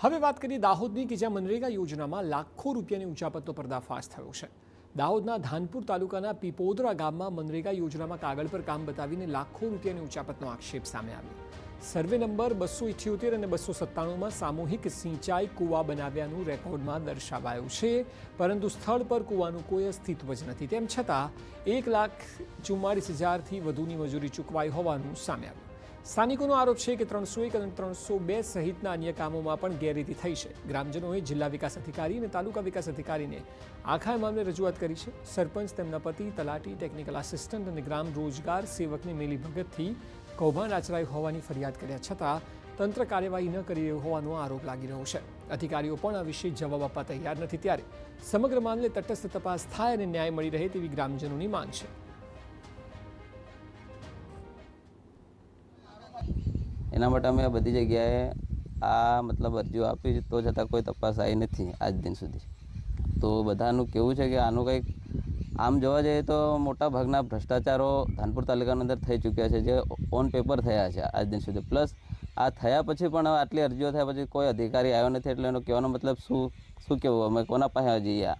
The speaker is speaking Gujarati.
હવે વાત કરીએ દાહોદની કે જ્યાં મનરેગા યોજનામાં લાખો રૂપિયાની ઉચાપતનો પર્દાફાશ થયો છે। દાહોદના ધાનપુર તાલુકાના પીપોદરા ગામમાં મનરેગા યોજનામાં કાગળ પર કામ બતાવીને લાખો રૂપિયાની ઉચાપતનો આક્ષેપ સામે આવ્યો। સર્વે નંબર 278 અને 297માં સામૂહિક સિંચાઈ કૂવા બનાવ્યાનું રેકોર્ડમાં દર્શાવાયું છે, પરંતુ સ્થળ પર કૂવાનું કોઈ અસ્તિત્વ જ નથી। તેમ છતાં 1,44,000થી વધુની મજૂરી ચૂકવાઈ હોવાનું સામે આવ્યું। સ્થાનિકોનો આરોપ છે કે 301 અને 302 સહિતના અન્ય કામોમાં પણ ગેરરીતિ થઈ છે। ગ્રામજનોએ જિલ્લા વિકાસ અધિકારી અને તાલુકા વિકાસ અધિકારીને આખા મામલે રજૂઆત કરી છે। સરપંચ, તેમના પતિ, તલાટી, ટેકનિકલ આસિસ્ટન્ટ અને ગ્રામ રોજગાર સેવકની મિલીભગતથી કૌભાંડ આચરાયું હોવાની ફરિયાદ કર્યા છતાં તંત્ર કાર્યવાહી ન કરી રહ્યું હોવાનો આરોપ લાગી રહ્યો છે। અધિકારીઓ પણ આ વિશે જવાબ આપવા તૈયાર નથી, ત્યારે સમગ્ર મામલે તટસ્થ તપાસ થાય અને ન્યાય મળી રહે તેવી ગ્રામજનોની માંગ છે। એના માટે અમે બધી જગ્યાએ આ મતલબ અરજીઓ આપી તો છતાં કોઈ તપાસ આવી નથી આજ દિન સુધી। તો બધાનું કેવું છે કે આનું કંઈક આમ જોવા જઈએ તો મોટા ભાગના ભ્રષ્ટાચારો ધાનપુર તાલુકાની અંદર થઈ ચૂક્યા છે, જે ઓન પેપર થયા છે આજ દિન સુધી। પ્લસ આ થયા પછી પણ આટલી અરજીઓ થયા પછી કોઈ અધિકારી આવ્યો નથી, એટલે એનો કહેવાનો મતલબ શું કહેવું, અમે કોના પાસે જઈએ?